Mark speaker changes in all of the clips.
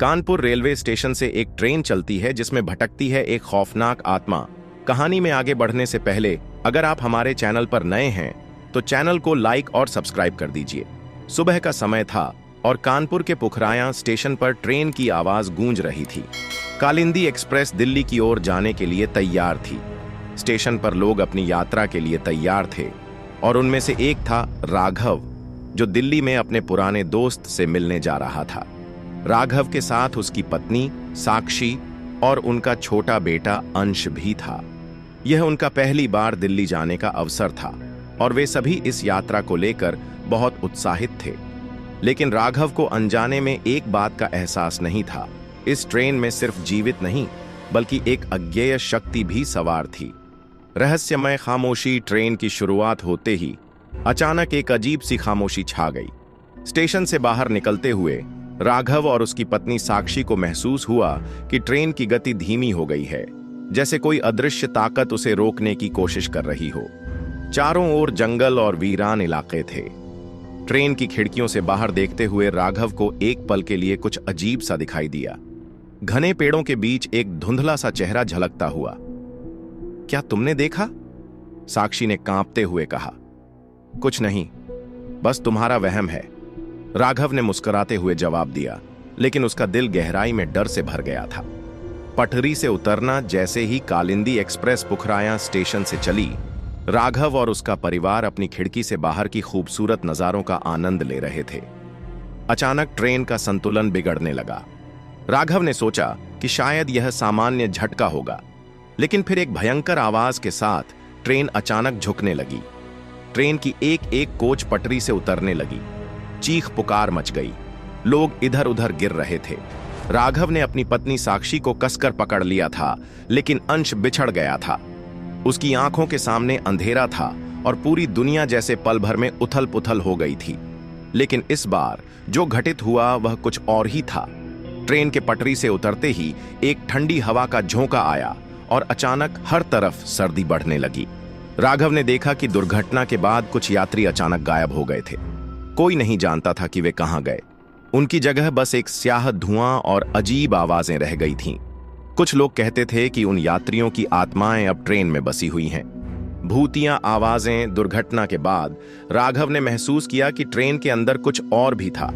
Speaker 1: Kanpur railway station से एक train चलती है जिसमें भटकती है एक खौफनाक आत्मा। कहानी में आगे बढ़ने से पहले अगर आप हमारे चैनल पर नए हैं तो चैनल को लाइक और सब्सक्राइब कर दीजिए। सुबह का समय था और कानपुर के पुखराया स्टेशन पर ट्रेन की आवाज गूंज रही थी। कालिंदी एक्सप्रेस दिल्ली की ओर जाने के लिए तैयार थी। स्टेशन पर लोग अपनी यात्रा के लिए तैयार थे और उनमें से एक था राघव, जो दिल्ली में अपने पुराने दोस्त से मिलने जा रहा था। राघव के साथ उसकी पत्नी साक्षी और उनका छोटा बेटा अंश भी था। यह उनका पहली बार दिल्ली जाने का अवसर था और वे सभी इस यात्रा को लेकर बहुत उत्साहित थे। लेकिन राघव को अनजाने में एक बात का एहसास नहीं था। इस ट्रेन में सिर्फ जीवित नहीं बल्कि एक अज्ञेय शक्ति भी सवार थी। रहस्यमय खामोशी। ट्रेन की शुरुआत होते ही अचानक एक अजीब सी खामोशी छा गई। स्टेशन से बाहर निकलते हुए राघव और उसकी पत्नी साक्षी को महसूस हुआ कि ट्रेन की गति धीमी हो गई है, जैसे कोई अदृश्य ताकत उसे रोकने की कोशिश कर रही हो। चारों ओर जंगल और वीरान इलाके थे। ट्रेन की खिड़कियों से बाहर देखते हुए राघव को एक पल के लिए कुछ अजीब सा दिखाई दिया। घने पेड़ों के बीच एक धुंधला सा चेहरा झलकता हुआ। क्या तुमने देखा? साक्षी ने कांपते हुए कहा। कुछ नहीं, बस तुम्हारा वहम है, राघव ने मुस्कुराते हुए जवाब दिया, लेकिन उसका दिल गहराई में डर से भर गया था। पटरी से उतरना जैसे ही कालिंदी एक्सप्रेस पुखराया स्टेशन से चली, राघव और उसका परिवार अपनी खिड़की से बाहर की खूबसूरत नजारों का आनंद ले रहे थे। अचानक ट्रेन का संतुलन बिगड़ने लगा। राघव ने सोचा कि शायद यह सामान्य झटका होगा, लेकिन फिर एक भयंकर आवाज के साथ ट्रेन अचानक झुकने लगी। ट्रेन की एक एक कोच पटरी से उतरने लगी। चीख पुकार मच गई। लोग इधर उधर गिर रहे थे। राघव ने अपनी पत्नी साक्षी को कसकर पकड़ लिया था, लेकिन अंश बिछड़ गया था। उसकी आंखों के सामने अंधेरा था और पूरी दुनिया जैसे पल भर में उथल पुथल हो गई थी। लेकिन इस बार जो घटित हुआ वह कुछ और ही था। ट्रेन के पटरी से उतरते ही एक ठंडी हवा का झोंका आया और अचानक हर तरफ सर्दी बढ़ने लगी। राघव ने देखा कि दुर्घटना के बाद कुछ यात्री अचानक गायब हो गए थे। कोई नहीं जानता था कि वे कहां गए। उनकी जगह बस एक स्याह धुआं और अजीब आवाजें रह गई थीं। कुछ लोग कहते थे कि उन यात्रियों की आत्माएं अब ट्रेन में बसी हुई हैं। भूतियां आवाजें। दुर्घटना के बाद राघव ने महसूस किया कि ट्रेन के अंदर कुछ और भी था।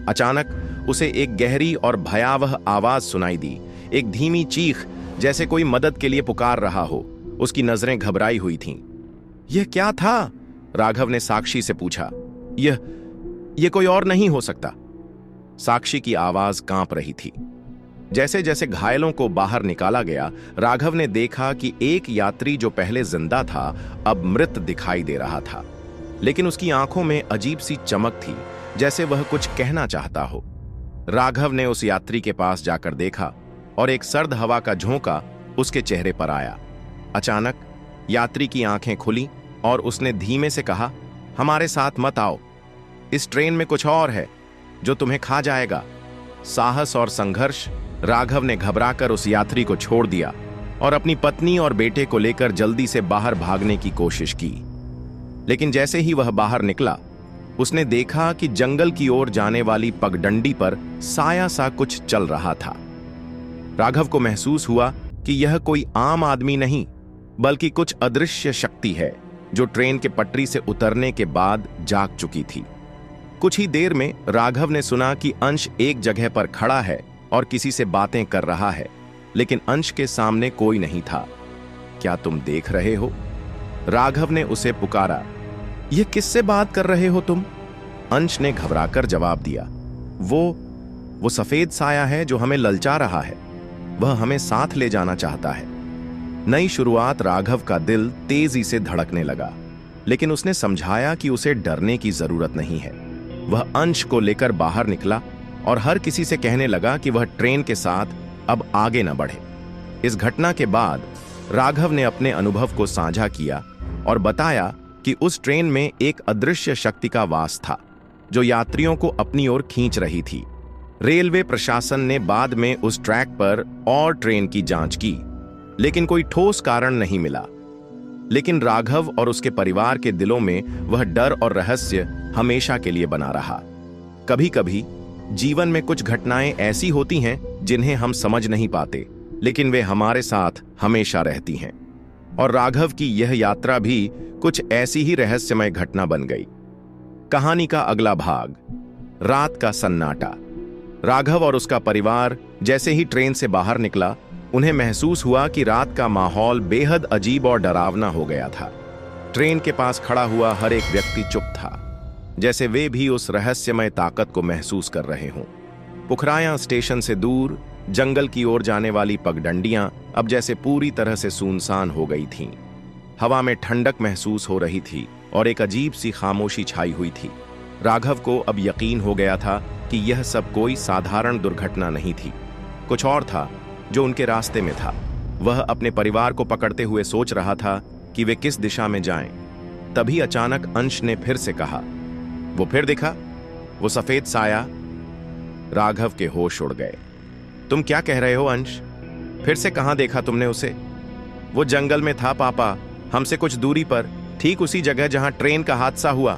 Speaker 1: अचानक उसे एक गहरी और भयावह आवाज सुनाई दी, एक धीमी चीख, जैसे कोई मदद के लिए पुकार रहा हो। उसकी नजरें घबराई हुई थीं। यह क्या था? राघव ने साक्षी से पूछा। यह कोई और नहीं हो सकता। साक्षी की आवाज कांप रही थी। जैसे जैसे घायलों को बाहर निकाला गया, राघव ने देखा कि एक यात्री जो पहले जिंदा था अब मृत दिखाई दे रहा था, लेकिन उसकी आंखों में अजीब सी चमक थी, जैसे वह कुछ कहना चाहता हो। राघव ने उस यात्री के पास जाकर देखा और एक सर्द हवा का झोंका उसके चेहरे पर आया। अचानक यात्री की आंखें खुली और उसने धीमे से कहा, हमारे साथ मत आओ, इस ट्रेन में कुछ और है जो तुम्हें खा जाएगा। साहस और संघर्ष। राघव ने घबराकर उस यात्री को छोड़ दिया और अपनी पत्नी और बेटे को लेकर जल्दी से बाहर भागने की कोशिश की। लेकिन जैसे ही वह बाहर निकला, उसने देखा कि जंगल की ओर जाने वाली पगडंडी पर साया सा कुछ चल रहा था। राघव को महसूस हुआ कि यह कोई आम आदमी नहीं बल्कि कुछ अदृश्य शक्ति है जो ट्रेन के पटरी से उतरने के बाद जाग चुकी थी। कुछ ही देर में राघव ने सुना कि अंश एक जगह पर खड़ा है और किसी से बातें कर रहा है, लेकिन अंश के सामने कोई नहीं था। क्या तुम देख रहे हो? राघव ने उसे पुकारा। यह किससे बात कर रहे हो तुम? अंश ने घबराकर जवाब दिया। वो सफेद साया है जो हमें ललचा रहा है। वह हमें साथ ले जाना चाहता है। नई शुरुआत। राघव का दिल तेजी से धड़कने लगा, लेकिन उसने समझाया कि उसे डरने की जरूरत नहीं है। वह अंश को लेकर बाहर निकला और हर किसी से कहने लगा कि वह ट्रेन के साथ अब आगे न बढ़े। इस घटना के बाद राघव ने अपने अनुभव को साझा किया और बताया कि उस ट्रेन में एक अदृश्य शक्ति का वास था जो यात्रियों को अपनी ओर खींच रही थी। रेलवे प्रशासन ने बाद में उस ट्रैक पर और ट्रेन की जांच की, लेकिन कोई ठोस कारण नहीं मिला। लेकिन राघव और उसके परिवार के दिलों में वह डर और रहस्य हमेशा के लिए बना रहा। कभी कभी जीवन में कुछ घटनाएं ऐसी होती हैं जिन्हें हम समझ नहीं पाते, लेकिन वे हमारे साथ हमेशा रहती हैं। और राघव की यह यात्रा भी कुछ ऐसी ही रहस्यमय घटना बन गई। कहानी का अगला भाग, रात का सन्नाटा। राघव और उसका परिवार जैसे ही ट्रेन से बाहर निकला, उन्हें महसूस हुआ कि रात का माहौल बेहद अजीब और डरावना हो गया था। ट्रेन के पास खड़ा हुआ हर एक व्यक्ति चुप था, जैसे वे भी उस रहस्यमय ताकत को महसूस कर रहे हों। पुखराया स्टेशन से दूर जंगल की ओर जाने वाली पगडंडियां अब जैसे पूरी तरह से सुनसान हो गई थीं। हवा में ठंडक महसूस हो रही थी और एक अजीब सी खामोशी छाई हुई थी। राघव को अब यकीन हो गया था कि यह सब कोई साधारण दुर्घटना नहीं थी, कुछ और था जो उनके रास्ते में था। वह अपने परिवार को पकड़ते हुए सोच रहा था कि वे किस दिशा में जाएं। तभी अचानक अंश ने फिर से कहा, वो फिर दिखा, वो सफेद साया। राघव के होश उड़ गए। तुम क्या कह रहे हो अंश? फिर से कहां देखा तुमने उसे? वो जंगल में था पापा, हमसे कुछ दूरी पर, ठीक उसी जगह जहां ट्रेन का हादसा हुआ।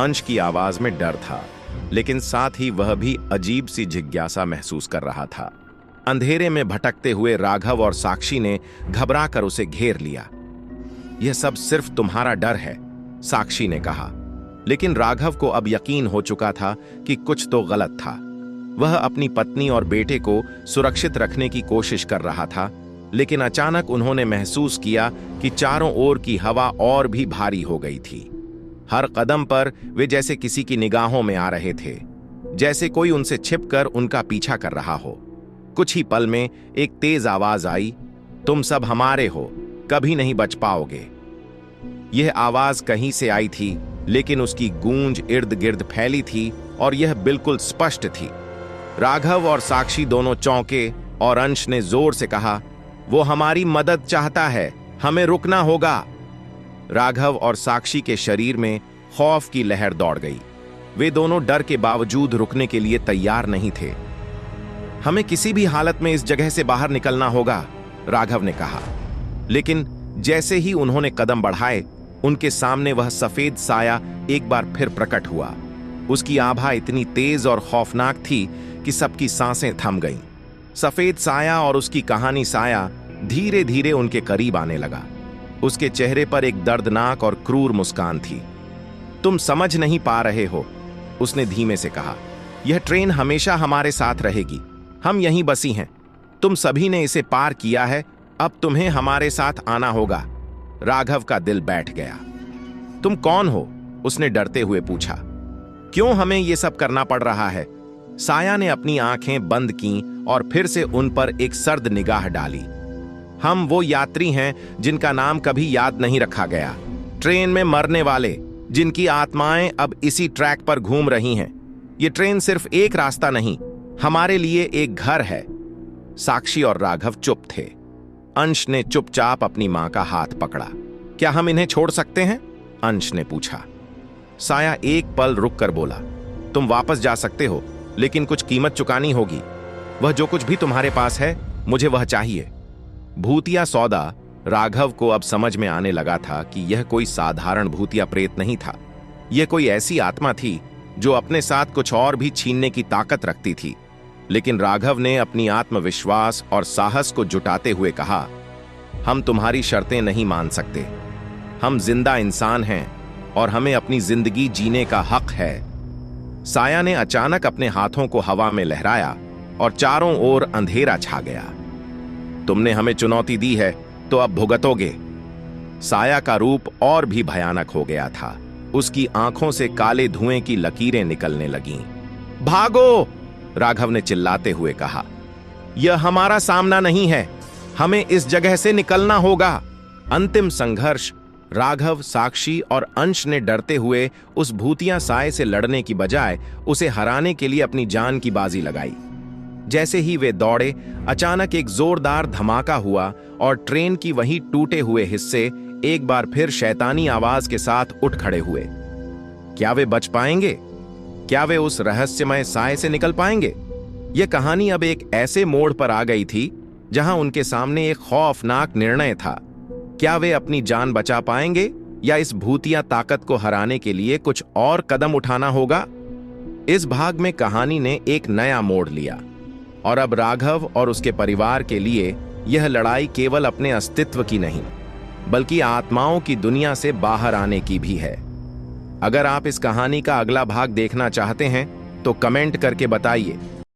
Speaker 1: अंश की आवाज में डर था, लेकिन साथ ही वह भी अजीब सी जिज्ञासा महसूस कर रहा था। अंधेरे में भटकते हुए राघव और साक्षी ने घबरा कर उसे घेर लिया। यह सब सिर्फ तुम्हारा डर है, साक्षी ने कहा। लेकिन राघव को अब यकीन हो चुका था कि कुछ तो गलत था। वह अपनी पत्नी और बेटे को सुरक्षित रखने की कोशिश कर रहा था, लेकिन अचानक उन्होंने महसूस किया कि चारों ओर की हवा और भी भारी हो गई थी। हर कदम पर वे जैसे किसी की निगाहों में आ रहे थे, जैसे कोई उनसे छिपकर उनका पीछा कर रहा हो। कुछ ही पल में एक तेज आवाज आई, तुम सब हमारे हो, कभी नहीं बच पाओगे। यह आवाज कहीं से आई थी, लेकिन उसकी गूंज इर्द गिर्द फैली थी और यह बिल्कुल स्पष्ट थी। राघव और साक्षी दोनों चौंके और अंश ने जोर से कहा, वो हमारी मदद चाहता है, हमें रुकना होगा। राघव और साक्षी के शरीर में खौफ की लहर दौड़ गई। वे दोनों डर के बावजूद रुकने के लिए तैयार नहीं थे। हमें किसी भी हालत में इस जगह से बाहर निकलना होगा, राघव ने कहा। लेकिन जैसे ही उन्होंने कदम बढ़ाए, उनके सामने वह सफेद साया एक बार फिर प्रकट हुआ। उसकी आभा इतनी तेज और खौफनाक थी कि सबकी सांसें थम गईं। सफेद साया और उसकी कहानी साया धीरे धीरे उनके करीब आने लगा। उसके चेहरे पर एक दर्दनाक और क्रूर मुस्कान थी। तुम समझ नहीं पा रहे हो, उसने धीमे से कहा। यह ट्रेन हमेशा हमारे साथ रहेगी, हम यहीं बसी हैं। तुम सभी ने इसे पार किया है, अब तुम्हें हमारे साथ आना होगा। राघव का दिल बैठ गया। तुम कौन हो? उसने डरते हुए पूछा। क्यों हमें यह सब करना पड़ रहा है? साया ने अपनी आंखें बंद कीं और फिर से उन पर एक सर्द निगाह डाली। हम वो यात्री हैं जिनका नाम कभी याद नहीं रखा गया, ट्रेन में मरने वाले, जिनकी आत्माएं अब इसी ट्रैक पर घूम रही हैं। ये ट्रेन सिर्फ एक रास्ता नहीं, हमारे लिए एक घर है। साक्षी और राघव चुप थे। अंश ने चुपचाप अपनी मां का हाथ पकड़ा। क्या हम इन्हें छोड़ सकते हैं? अंश ने पूछा। साया एक पल रुक कर बोला, तुम वापस जा सकते हो, लेकिन कुछ कीमत चुकानी होगी। वह जो कुछ भी तुम्हारे पास है, मुझे वह चाहिए। भूतिया सौदा। राघव को अब समझ में आने लगा था कि यह कोई साधारण भूतिया प्रेत नहीं था। यह कोई ऐसी आत्मा थी जो अपने साथ कुछ और भी छीनने की ताकत रखती थी। लेकिन राघव ने अपनी आत्मविश्वास और साहस को जुटाते हुए कहा, हम तुम्हारी शर्तें नहीं मान सकते। हम जिंदा इंसान हैं और हमें अपनी जिंदगी जीने का हक है। साया ने अचानक अपने हाथों को हवा में लहराया और चारों ओर अंधेरा छा गया। तुमने हमें चुनौती दी है, तो अब भुगतोगे। साया का रूप और भी भयानक हो गया था। उसकी आंखों से काले धुएं की लकीरें निकलने लगीं। भागो! राघव ने चिल्लाते हुए कहा। यह हमारा सामना नहीं है, हमें इस जगह से निकलना होगा। अंतिम संघर्ष। राघव, साक्षी और अंश ने डरते हुए उस भूतिया साए से लड़ने की बजाय उसे हराने के लिए अपनी जान की बाजी लगाई। जैसे ही वे दौड़े, अचानक एक जोरदार धमाका हुआ और ट्रेन की वही टूटे हुए हिस्से एक बार फिर शैतानी आवाज के साथ उठ खड़े हुए। क्या वे बच पाएंगे? क्या वे उस रहस्यमय साए से निकल पाएंगे? यह कहानी अब एक ऐसे मोड़ पर आ गई थी जहां उनके सामने एक खौफनाक निर्णय था। क्या वे अपनी जान बचा पाएंगे या इस भूतिया ताकत को हराने के लिए कुछ और कदम उठाना होगा? इस भाग में कहानी ने एक नया मोड़ लिया और अब राघव और उसके परिवार के लिए यह लड़ाई केवल अपने अस्तित्व की नहीं, बल्कि आत्माओं की दुनिया से बाहर आने की भी है। अगर आप इस कहानी का अगला भाग देखना चाहते हैं तो कमेंट करके बताइए।